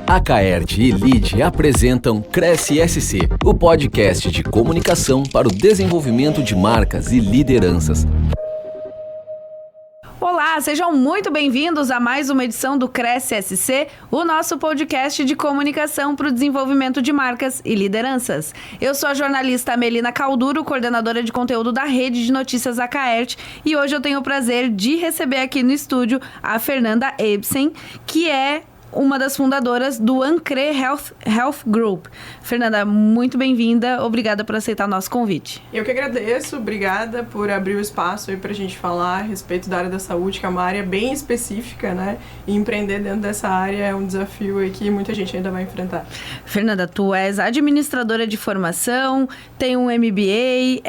A Caert e Lide apresentam Cresce SC, o podcast de comunicação para o desenvolvimento de marcas e lideranças. Olá, sejam muito bem-vindos a mais uma edição do Cresce SC, o nosso podcast de comunicação para o desenvolvimento de marcas e lideranças. Eu sou a jornalista Melina Calduro, coordenadora de conteúdo da Rede de Notícias da Caert, e hoje eu tenho o prazer de receber aqui no estúdio a Fernanda Ebsen, que é uma das fundadoras do Ancre Health Group. Fernanda, muito bem-vinda. Obrigada por aceitar o nosso convite. Eu que agradeço. Obrigada por abrir o espaço aí pra gente falar a respeito da área da saúde, que é uma área bem específica, né? E empreender dentro dessa área é um desafio aí que muita gente ainda vai enfrentar. Fernanda, tu és administradora de formação, tem um MBA,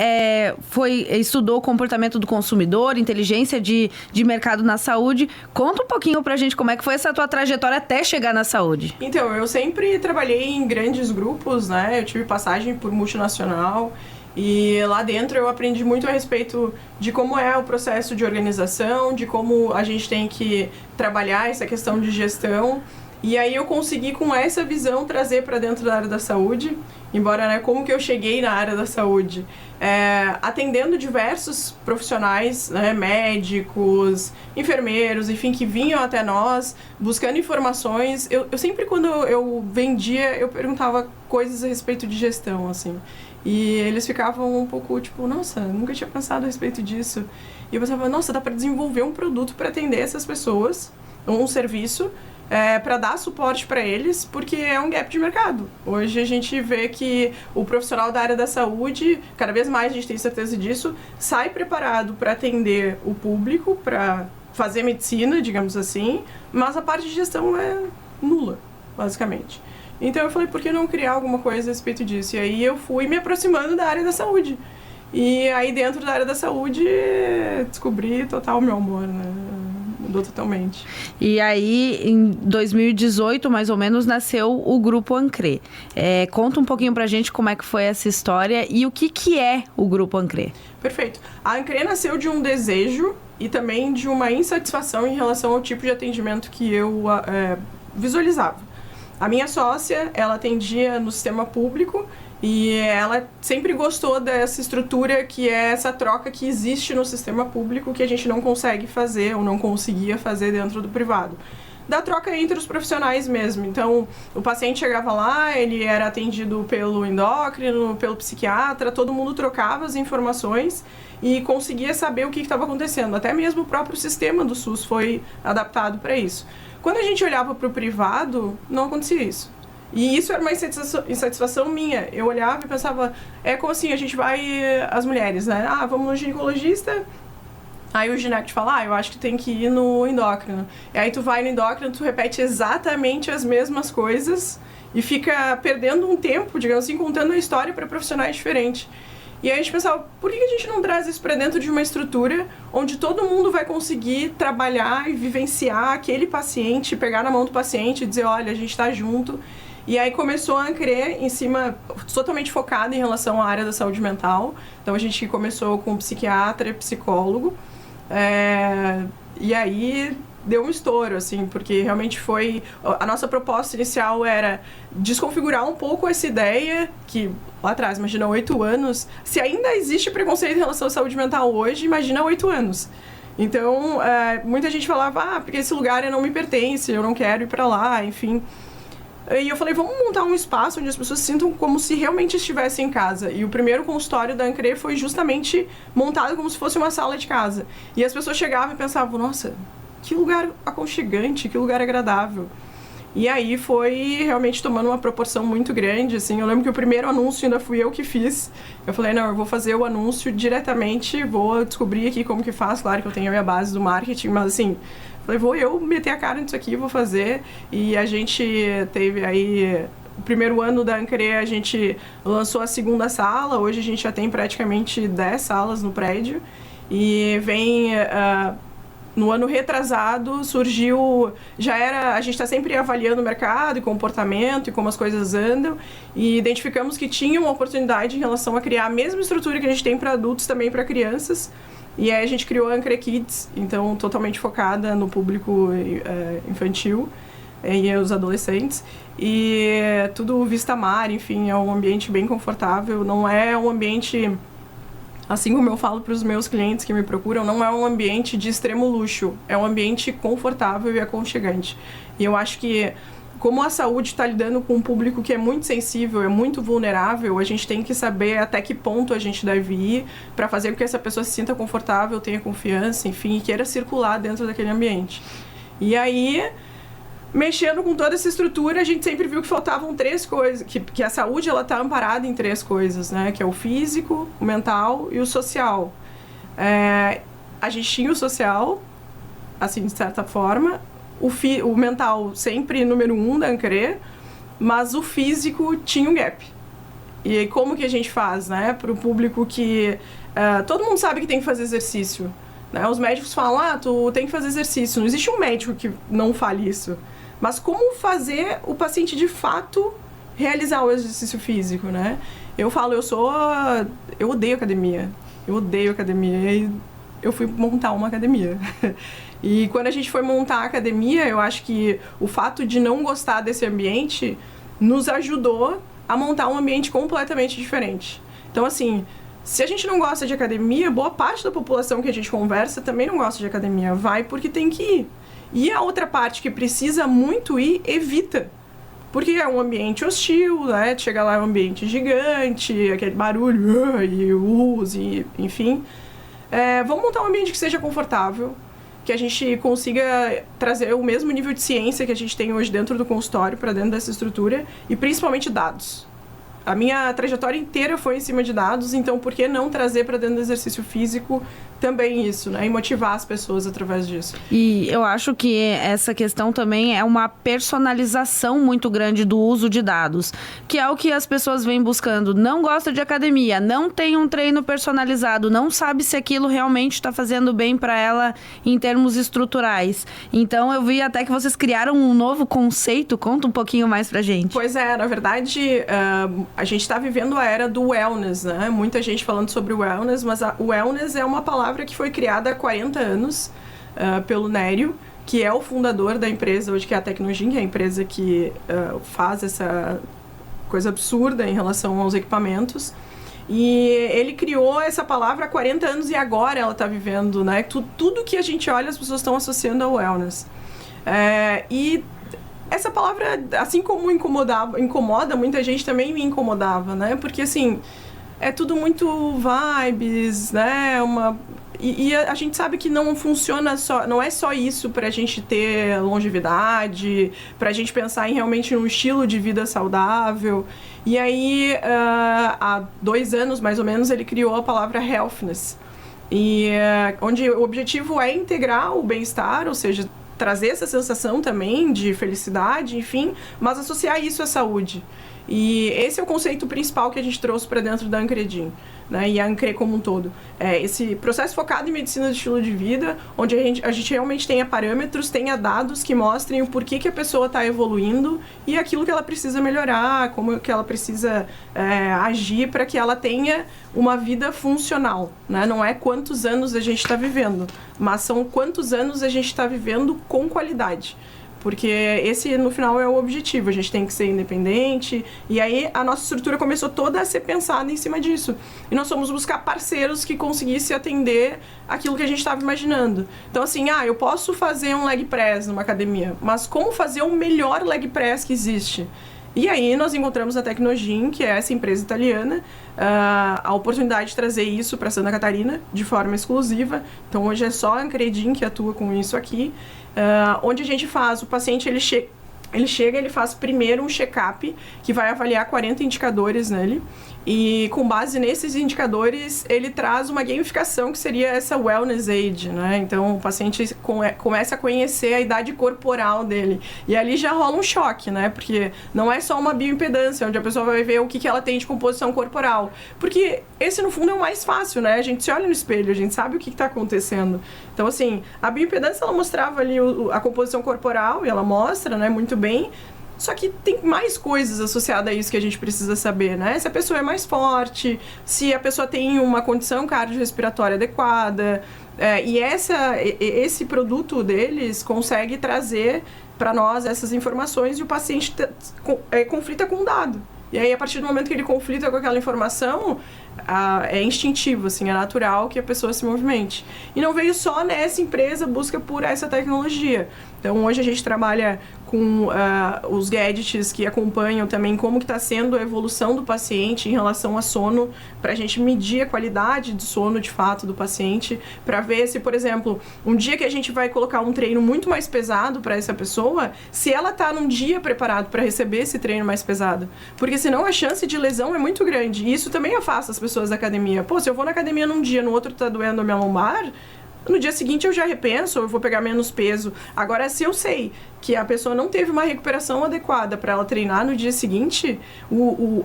estudou comportamento do consumidor, inteligência de mercado na saúde. Conta um pouquinho pra gente como é que foi essa tua trajetória até chegar na saúde. Então, eu sempre trabalhei em grandes grupos, né? Eu tive passagem por multinacional e lá dentro eu aprendi muito a respeito de como é o processo de organização, de como a gente tem que trabalhar essa questão de gestão. E aí eu consegui, com essa visão, trazer para dentro da área da saúde, embora, né, como que eu cheguei na área da saúde? Atendendo diversos profissionais, né, médicos, enfermeiros, enfim, que vinham até nós, buscando informações. Eu sempre, quando eu vendia, eu perguntava coisas a respeito de gestão, assim. E eles ficavam um pouco, tipo, nossa, nunca tinha pensado a respeito disso. E eu pensava, nossa, dá para desenvolver um produto para atender essas pessoas, um serviço, para dar suporte para eles, porque é um gap de mercado. Hoje a gente vê que o profissional da área da saúde, cada vez mais a gente tem certeza disso, sai preparado para atender o público, para fazer medicina, digamos assim, mas a parte de gestão é nula, basicamente. Então eu falei, por que não criar alguma coisa a respeito disso? E aí eu fui me aproximando da área da saúde. E aí dentro da área da saúde descobri total meu amor, né? Mudou totalmente. E aí, em 2018, mais ou menos, nasceu o Grupo Ancre. Conta um pouquinho pra gente como é que foi essa história e o que é o Grupo Ancre. Perfeito. A Ancre nasceu de um desejo e também de uma insatisfação em relação ao tipo de atendimento que eu visualizava. A minha sócia, ela atendia no sistema público e ela sempre gostou dessa estrutura que é essa troca que existe no sistema público que a gente não consegue fazer ou não conseguia fazer dentro do privado. Da troca entre os profissionais mesmo. Então, o paciente chegava lá, ele era atendido pelo endócrino, pelo psiquiatra, todo mundo trocava as informações e conseguia saber o que estava acontecendo. Até mesmo o próprio sistema do SUS foi adaptado para isso. Quando a gente olhava para o privado, não acontecia isso. E isso era uma insatisfação minha. Eu olhava e pensava, como assim, a gente vai, as mulheres, né? Vamos no ginecologista, aí o gineco te fala, eu acho que tem que ir no endócrino. E aí tu vai no endócrino, tu repete exatamente as mesmas coisas e fica perdendo um tempo, digamos assim, contando a história para profissionais diferentes. E aí a gente pensava, por que a gente não traz isso para dentro de uma estrutura onde todo mundo vai conseguir trabalhar e vivenciar aquele paciente, pegar na mão do paciente e dizer, olha, a gente está junto. E aí começou a Ancre em cima, totalmente focada em relação à área da saúde mental. Então a gente começou com psiquiatra e psicólogo. E aí deu um estouro, assim, porque realmente foi... A nossa proposta inicial era desconfigurar um pouco essa ideia que, lá atrás, imagina 8 anos. Se ainda existe preconceito em relação à saúde mental hoje, imagina 8 anos. Então, muita gente falava, porque esse lugar não me pertence, eu não quero ir pra lá, enfim... E eu falei, vamos montar um espaço onde as pessoas se sintam como se realmente estivessem em casa. E o primeiro consultório da Ancre foi justamente montado como se fosse uma sala de casa. E as pessoas chegavam e pensavam, nossa, que lugar aconchegante, que lugar agradável. E aí foi realmente tomando uma proporção muito grande, assim. Eu lembro que o primeiro anúncio ainda fui eu que fiz. Eu falei, não, eu vou fazer o anúncio diretamente, vou descobrir aqui como que faz. Claro que eu tenho a minha base do marketing, mas assim... Falei, vou eu meter a cara nisso aqui, vou fazer. E a gente teve aí... O primeiro ano da Ancre, a gente lançou a segunda sala. Hoje a gente já tem praticamente 10 salas no prédio. E vem... no ano retrasado surgiu... A gente está sempre avaliando o mercado e comportamento e como as coisas andam. E identificamos que tinha uma oportunidade em relação a criar a mesma estrutura que a gente tem para adultos, também para crianças. E aí a gente criou a Ancre Kids, então totalmente focada no público infantil. e os adolescentes. E tudo vista mar, enfim, é um ambiente bem confortável. Não é um ambiente, assim como eu falo para os meus clientes que me procuram, não é um ambiente de extremo luxo. É um ambiente confortável e aconchegante. E eu acho que, como a saúde está lidando com um público que é muito sensível, é muito vulnerável, a gente tem que saber até que ponto a gente deve ir para fazer com que essa pessoa se sinta confortável, tenha confiança, enfim, e queira circular dentro daquele ambiente. E aí, mexendo com toda essa estrutura, a gente sempre viu que faltavam 3 coisas, que a saúde ela está amparada em 3 coisas, né? Que é o físico, o mental e o social. A gente tinha o social, assim, de certa forma, o mental sempre número 1 da Ancre, mas o físico tinha um gap. E aí, como que a gente faz, né? Para o público que... todo mundo sabe que tem que fazer exercício, né? Os médicos falam, tu tem que fazer exercício. Não existe um médico que não fale isso. Mas como fazer o paciente, de fato, realizar o exercício físico, né? Eu falo, eu odeio academia. Eu odeio academia. E eu fui montar uma academia. E quando a gente foi montar a academia, eu acho que o fato de não gostar desse ambiente nos ajudou a montar um ambiente completamente diferente. Então, assim, se a gente não gosta de academia, boa parte da população que a gente conversa também não gosta de academia. Vai porque tem que ir. E a outra parte que precisa muito ir, evita. Porque é um ambiente hostil, né? Chega lá, é um ambiente gigante, aquele barulho, e luz, e enfim. Vamos montar um ambiente que seja confortável, que a gente consiga trazer o mesmo nível de ciência que a gente tem hoje dentro do consultório para dentro dessa estrutura, e principalmente dados. A minha trajetória inteira foi em cima de dados, então por que não trazer para dentro do exercício físico também isso, né? E motivar as pessoas através disso. E eu acho que essa questão também é uma personalização muito grande do uso de dados, que é o que as pessoas vêm buscando. Não gosta de academia, não tem um treino personalizado, não sabe se aquilo realmente está fazendo bem para ela em termos estruturais. Então eu vi até que vocês criaram um novo conceito. Conta um pouquinho mais pra gente. Pois é, na verdade, a gente está vivendo a era do wellness, né? Muita gente falando sobre o wellness, mas o wellness é uma palavra que foi criada há 40 anos pelo Nério, que é o fundador da empresa hoje, que é a Tecnogin, que é a empresa que faz essa coisa absurda em relação aos equipamentos. E ele criou essa palavra há 40 anos e agora ela está vivendo, né? Tudo que a gente olha, as pessoas estão associando ao wellness. E essa palavra, assim como incomoda muita gente, também me incomodava, né? Porque, assim, é tudo muito vibes, né? E a gente sabe que não funciona só, não é só isso pra gente ter longevidade, pra gente pensar em realmente um estilo de vida saudável. E aí, há 2 anos, mais ou menos, ele criou a palavra healthness. Onde o objetivo é integrar o bem-estar, ou seja, trazer essa sensação também de felicidade, enfim, mas associar isso à saúde. E esse é o conceito principal que a gente trouxe para dentro da Ancredin, né? E a Ancre como um todo. Esse processo focado em medicina de estilo de vida, onde a gente realmente tenha parâmetros, tenha dados que mostrem o porquê que a pessoa está evoluindo e aquilo que ela precisa melhorar, como que ela precisa agir para que ela tenha uma vida funcional, né? Não é quantos anos a gente está vivendo, mas são quantos anos a gente está vivendo com qualidade. Porque esse, no final, é o objetivo. A gente tem que ser independente. E aí, a nossa estrutura começou toda a ser pensada em cima disso. E nós fomos buscar parceiros que conseguissem atender aquilo que a gente estava imaginando. Então, assim, eu posso fazer um leg press numa academia, mas como fazer o melhor leg press que existe? E aí, nós encontramos a Tecnogin, que é essa empresa italiana, a oportunidade de trazer isso para Santa Catarina de forma exclusiva. Então, hoje é só a Ancredin que atua com isso aqui. Onde a gente faz, o paciente ele chega, ele faz primeiro um check-up que vai avaliar 40 indicadores nele, e com base nesses indicadores ele traz uma gamificação que seria essa wellness age, né? Então o paciente começa a conhecer a idade corporal dele, e ali já rola um choque, né? Porque não é só uma bioimpedância onde a pessoa vai ver o que ela tem de composição corporal, porque esse no fundo é o mais fácil, né? A gente se olha no espelho, a gente sabe o que está acontecendo. Então, assim, a bioimpedância ela mostrava ali a composição corporal, e ela mostra, né, muito bem. Só que tem mais coisas associadas a isso que a gente precisa saber, né? Se a pessoa é mais forte, se a pessoa tem uma condição cardiorrespiratória adequada. E esse produto deles consegue trazer para nós essas informações e o paciente conflita com o dado. E aí, a partir do momento que ele conflita com aquela informação, é instintivo, assim, é natural que a pessoa se movimente. E não veio só nessa empresa busca por essa tecnologia. Então, hoje a gente trabalha com os gadgets que acompanham também como que está sendo a evolução do paciente em relação a sono, para a gente medir a qualidade de sono, de fato, do paciente, para ver se, por exemplo, um dia que a gente vai colocar um treino muito mais pesado para essa pessoa, se ela está num dia preparado para receber esse treino mais pesado. Porque senão a chance de lesão é muito grande. E isso também afasta as pessoas da academia. Pô, se eu vou na academia num dia, no outro tá doendo a minha lombar, no dia seguinte eu já repenso, eu vou pegar menos peso. Agora, se eu sei que a pessoa não teve uma recuperação adequada para ela treinar no dia seguinte,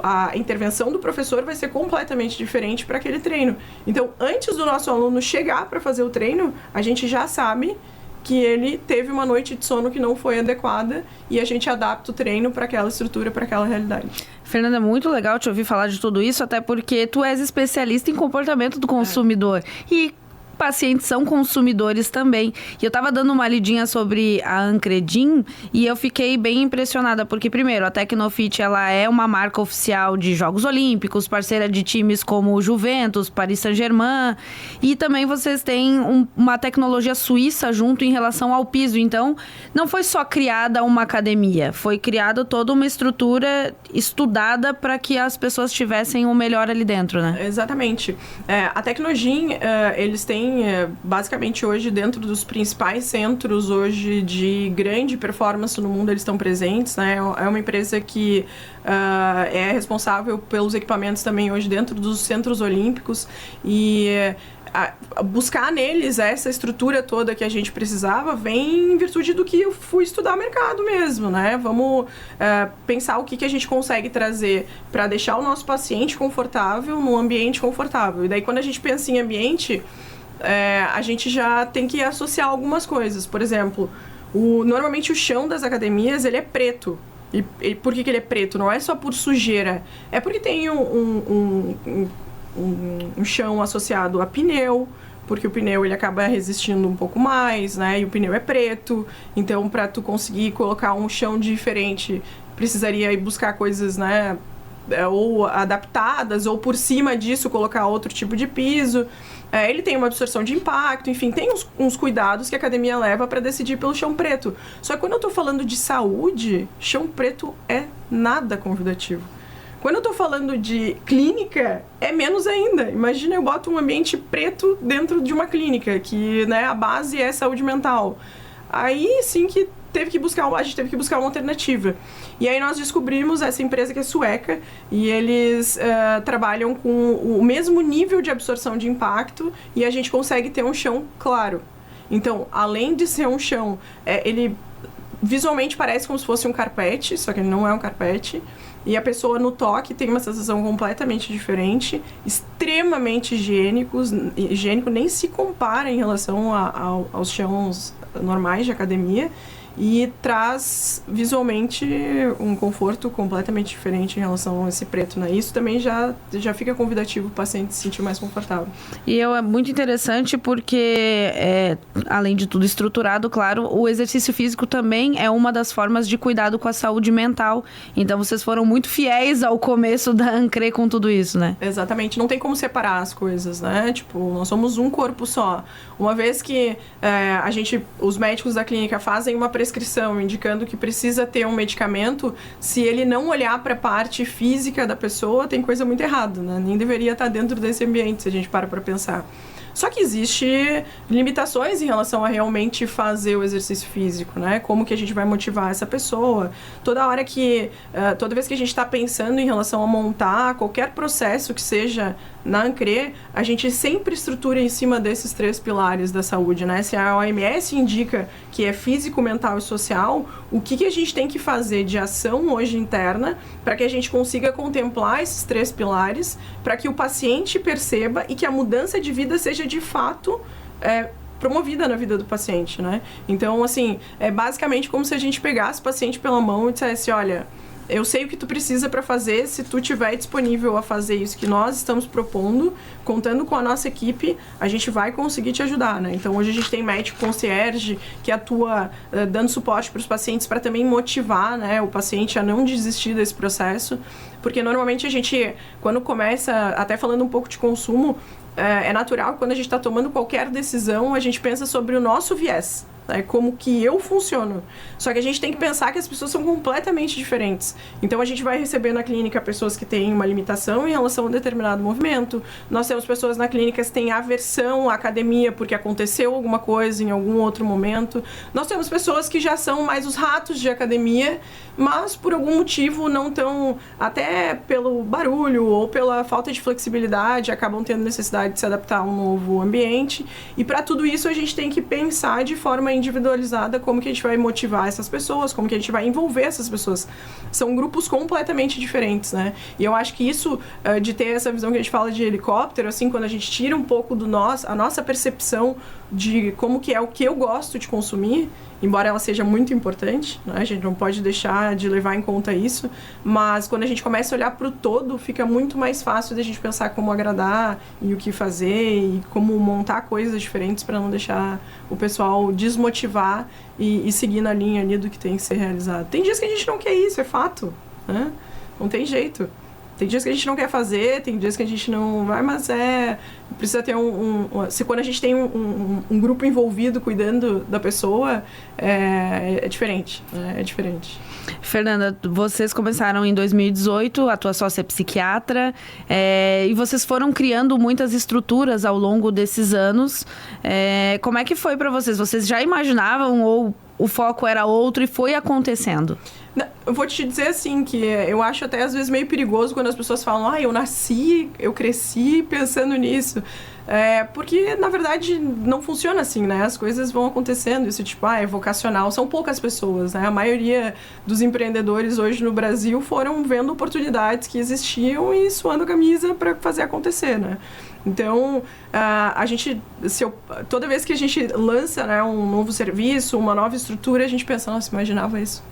a intervenção do professor vai ser completamente diferente para aquele treino. Então, antes do nosso aluno chegar para fazer o treino, a gente já sabe que ele teve uma noite de sono que não foi adequada e a gente adapta o treino para aquela estrutura, para aquela realidade. Fernanda, é muito legal te ouvir falar de tudo isso, até porque tu és especialista em comportamento do consumidor. E pacientes são consumidores também. E eu tava dando uma lidinha sobre a Ancredin e eu fiquei bem impressionada, porque primeiro, a Tecnofit, ela é uma marca oficial de Jogos Olímpicos, parceira de times como o Juventus, Paris Saint-Germain, e também vocês têm uma tecnologia suíça junto em relação ao piso. Então, não foi só criada uma academia, foi criada toda uma estrutura estudada para que as pessoas tivessem o melhor ali dentro, né? Exatamente. A Tecnogym, eles têm basicamente hoje dentro dos principais centros hoje de grande performance no mundo, eles estão presentes, né? É uma empresa que é responsável pelos equipamentos também hoje dentro dos centros olímpicos e buscar neles essa estrutura toda que a gente precisava vem em virtude do que eu fui estudar mercado mesmo, né? Vamos pensar o que a gente consegue trazer para deixar o nosso paciente confortável num ambiente confortável. E daí quando a gente pensa em ambiente, a gente já tem que associar algumas coisas. Por exemplo, normalmente o chão das academias ele é preto. E por que ele é preto? Não é só por sujeira. É porque tem um chão associado a pneu, porque o pneu ele acaba resistindo um pouco mais, né? E o pneu é preto. Então, para tu conseguir colocar um chão diferente, precisaria ir buscar coisas, né? Ou adaptadas, ou por cima disso colocar outro tipo de piso. Ele tem uma absorção de impacto, enfim, tem uns cuidados que a academia leva para decidir pelo chão preto. Só que quando eu tô falando de saúde, chão preto é nada convidativo. Quando eu tô falando de clínica, é menos ainda. Imagina eu boto um ambiente preto dentro de uma clínica, que, né, a base é saúde mental. Aí sim que a gente teve que buscar uma alternativa. E aí nós descobrimos essa empresa que é sueca e eles trabalham com o mesmo nível de absorção de impacto e a gente consegue ter um chão claro. Então, além de ser um chão, ele visualmente parece como se fosse um carpete, só que ele não é um carpete. E a pessoa no toque tem uma sensação completamente diferente, extremamente higiênico, nem se compara em relação aos chãos normais de academia. E traz visualmente um conforto completamente diferente em relação a esse preto, né? Isso também já fica convidativo o paciente se sentir mais confortável. E é muito interessante porque, além de tudo estruturado, claro, o exercício físico também é uma das formas de cuidado com a saúde mental. Então, vocês foram muito fiéis ao começo da Ancre com tudo isso, né? Exatamente. Não tem como separar as coisas, né? Tipo, nós somos um corpo só. Uma vez que os médicos da clínica fazem uma prescrição indicando que precisa ter um medicamento, se ele não olhar para a parte física da pessoa, tem coisa muito errada, né? Nem deveria estar dentro desse ambiente, se a gente para pensar. Só que existe limitações em relação a realmente fazer o exercício físico, né? Como que a gente vai motivar essa pessoa? Toda vez que a gente está pensando em relação a montar qualquer processo que seja na Ancre, a gente sempre estrutura em cima desses 3 pilares da saúde, né? Se a OMS indica que é físico, mental e social, o que a gente tem que fazer de ação hoje interna para que a gente consiga contemplar esses 3 pilares, para que o paciente perceba e que a mudança de vida seja de fato promovida na vida do paciente, né? Então, assim, é basicamente como se a gente pegasse o paciente pela mão e dissesse, olha, eu sei o que tu precisa para fazer, se tu tiver disponível a fazer isso que nós estamos propondo, contando com a nossa equipe, a gente vai conseguir te ajudar, né? Então, hoje a gente tem médico concierge que atua dando suporte para os pacientes para também motivar, né, o paciente a não desistir desse processo, porque normalmente a gente, quando começa, até falando um pouco de consumo, é natural que quando a gente está tomando qualquer decisão, a gente pensa sobre o nosso viés. Como que eu funciono. Só que a gente tem que pensar que as pessoas são completamente diferentes. Então a gente vai receber na clínica pessoas que têm uma limitação em relação a um determinado movimento. Nós temos pessoas na clínica que têm aversão à academia porque aconteceu alguma coisa em algum outro momento. Nós temos pessoas que já são mais os ratos de academia, mas por algum motivo não tão, até pelo barulho ou pela falta de flexibilidade, acabam tendo necessidade de se adaptar a um novo ambiente. E para tudo isso a gente tem que pensar de forma individualizada como que a gente vai motivar essas pessoas, como que a gente vai envolver essas pessoas. São grupos completamente diferentes, né? E eu acho que isso, de ter essa visão que a gente fala de helicóptero, assim, quando a gente tira um pouco a nossa percepção de como que é o que eu gosto de consumir, embora ela seja muito importante, né? A gente não pode deixar de levar em conta isso, mas quando a gente começa a olhar para o todo, fica muito mais fácil de a gente pensar como agradar e o que fazer e como montar coisas diferentes para não deixar o pessoal desmotivar e seguir na linha ali do que tem que ser realizado. Tem dias que a gente não quer isso, é fato, né? Não tem jeito. Tem dias que a gente não quer fazer, tem dias que a gente não vai, mas precisa ter se quando a gente tem um grupo envolvido cuidando da pessoa, é diferente, né? É diferente. Fernanda, vocês começaram em 2018, a tua sócia é psiquiatra, e vocês foram criando muitas estruturas ao longo desses anos. Como é que foi para vocês? Vocês já imaginavam ou o foco era outro e foi acontecendo? Eu vou te dizer assim, que eu acho até às vezes meio perigoso quando as pessoas falam eu cresci pensando nisso. Porque, na verdade, não funciona assim, né? As coisas vão acontecendo, isso tipo, é vocacional. São poucas pessoas, né? A maioria dos empreendedores hoje no Brasil foram vendo oportunidades que existiam e suando a camisa para fazer acontecer, né? Então, a gente, toda vez que a gente lança, né, um novo serviço, uma nova estrutura, a gente pensa, nossa, imaginava isso.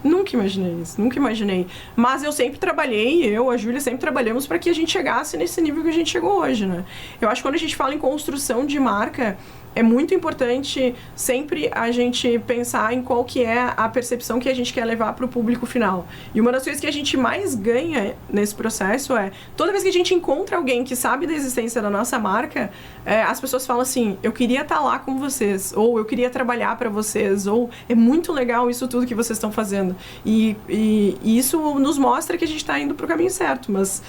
Nunca imaginei isso, nunca imaginei. Mas eu sempre trabalhei, a Júlia sempre trabalhamos para que a gente chegasse nesse nível que a gente chegou hoje, né? Eu acho que quando a gente fala em construção de marca, é muito importante sempre a gente pensar em qual que é a percepção que a gente quer levar para o público final. E uma das coisas que a gente mais ganha nesse processo toda vez que a gente encontra alguém que sabe da existência da nossa marca, as pessoas falam assim, eu queria estar lá com vocês, ou eu queria trabalhar para vocês, ou é muito legal isso tudo que vocês estão fazendo. E isso nos mostra que a gente está indo para o caminho certo, mas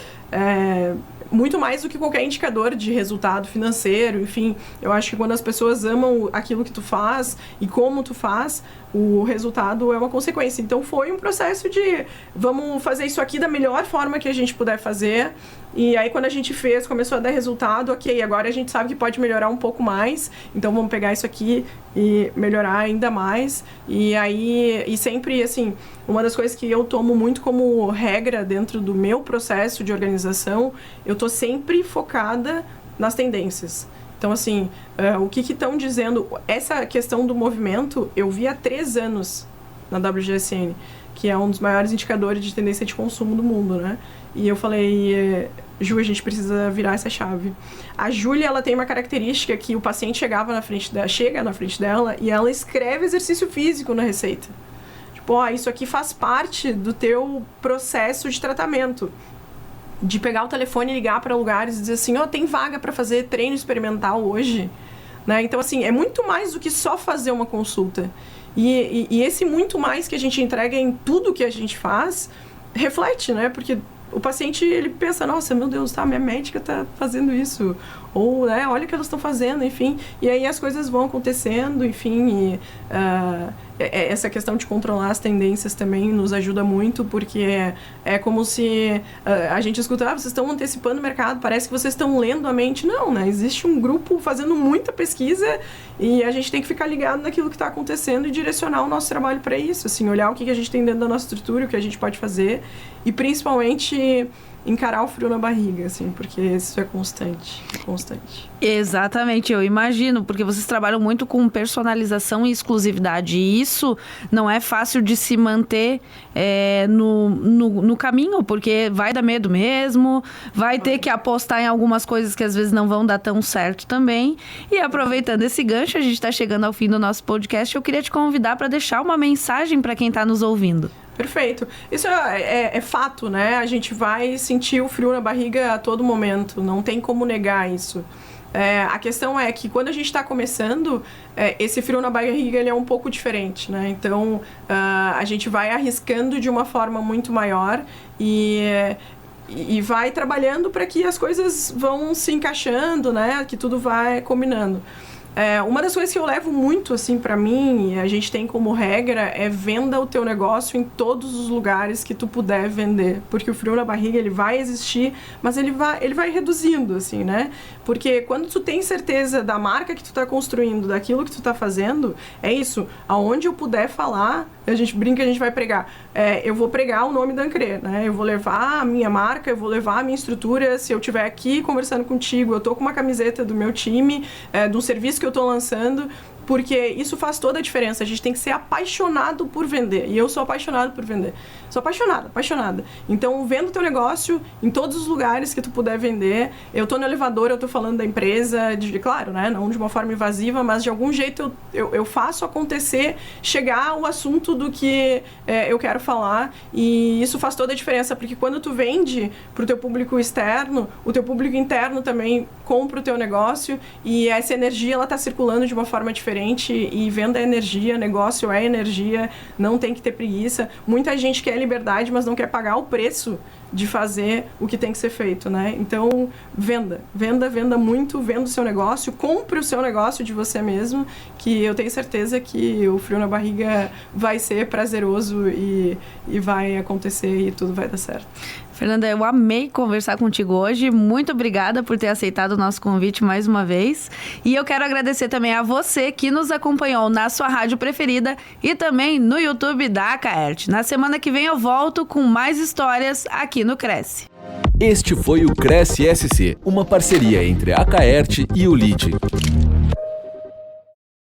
muito mais do que qualquer indicador de resultado financeiro, enfim, eu acho que quando as pessoas amam aquilo que tu faz e como tu faz, o resultado é uma consequência. Então foi um processo de vamos fazer isso aqui da melhor forma que a gente puder fazer. E aí quando a gente fez, começou a dar resultado, ok, agora a gente sabe que pode melhorar um pouco mais, então vamos pegar isso aqui e melhorar ainda mais. E sempre, assim, uma das coisas que eu tomo muito como regra dentro do meu processo de organização, eu tô sempre focada nas tendências. Então, assim, o que estão dizendo, essa questão do movimento, eu vi há 3 anos na WGSN, que é um dos maiores indicadores de tendência de consumo do mundo, né? E eu falei, Ju, a gente precisa virar essa chave. A Júlia, ela tem uma característica que o paciente chega na frente dela e ela escreve exercício físico na receita. Tipo, isso aqui faz parte do teu processo de tratamento. De pegar o telefone e ligar para lugares e dizer assim, tem vaga para fazer treino experimental hoje, né? Então, assim, é muito mais do que só fazer uma consulta. E esse muito mais que a gente entrega em tudo que a gente faz, reflete, né? Porque o paciente, ele pensa, nossa, meu Deus, minha médica tá fazendo isso. Ou, né, olha o que elas estão fazendo, enfim. E aí as coisas vão acontecendo, enfim. Essa questão de controlar as tendências também nos ajuda muito, porque é como se a gente escuta, vocês estão antecipando o mercado, parece que vocês estão lendo a mente. Não, né? Existe um grupo fazendo muita pesquisa e a gente tem que ficar ligado naquilo que está acontecendo e direcionar o nosso trabalho para isso, assim, olhar o que a gente tem dentro da nossa estrutura, o que a gente pode fazer e principalmente encarar o frio na barriga, assim, porque isso é constante. Exatamente, eu imagino, porque vocês trabalham muito com personalização e exclusividade, e isso não é fácil de se manter no caminho, porque vai dar medo mesmo, vai ter que apostar em algumas coisas que às vezes não vão dar tão certo também. E aproveitando esse gancho, a gente está chegando ao fim do nosso podcast, eu queria te convidar para deixar uma mensagem para quem está nos ouvindo. Perfeito. Isso é fato, né? A gente vai sentir o frio na barriga a todo momento, não tem como negar isso. A questão é que quando a gente está começando, esse frio na barriga ele é um pouco diferente, né? Então, a gente vai arriscando de uma forma muito maior e vai trabalhando para que as coisas vão se encaixando, né? Que tudo vai combinando. Uma das coisas que eu levo muito, assim, pra mim, e a gente tem como regra, é venda o teu negócio em todos os lugares que tu puder vender. Porque o frio na barriga, ele vai existir, mas ele vai reduzindo, assim, né? Porque quando tu tem certeza da marca que tu tá construindo, daquilo que tu tá fazendo, é isso. Aonde eu puder falar, a gente brinca, a gente vai pregar. Eu vou pregar o nome da Ancrê, né? Eu vou levar a minha marca, eu vou levar a minha estrutura. Se eu estiver aqui conversando contigo, eu tô com uma camiseta do meu time, do serviço que eu tô lançando, porque isso faz toda a diferença. A gente tem que ser apaixonado por vender. E eu sou apaixonado por vender. Sou apaixonada. Então, vendo o teu negócio em todos os lugares que tu puder vender. Eu tô no elevador, eu tô falando da empresa, claro, né? Não de uma forma invasiva, mas de algum jeito eu faço acontecer, chegar ao assunto do que eu quero falar. E isso faz toda a diferença, porque quando tu vende pro teu público externo, o teu público interno também compra o teu negócio e essa energia, ela tá circulando de uma forma diferente. E venda é energia, negócio é energia, não tem que ter preguiça. Muita gente quer liberdade, mas não quer pagar o preço de fazer o que tem que ser feito, né? Então, venda muito, venda o seu negócio, compre o seu negócio de você mesmo, que eu tenho certeza que o frio na barriga vai ser prazeroso e vai acontecer e tudo vai dar certo. Fernanda, eu amei conversar contigo hoje. Muito obrigada por ter aceitado o nosso convite mais uma vez. E eu quero agradecer também a você que nos acompanhou na sua rádio preferida e também no YouTube da Acaerte. Na semana que vem eu volto com mais histórias aqui no Cresce. Este foi o Cresce SC, uma parceria entre a Acaerte e o LIDE.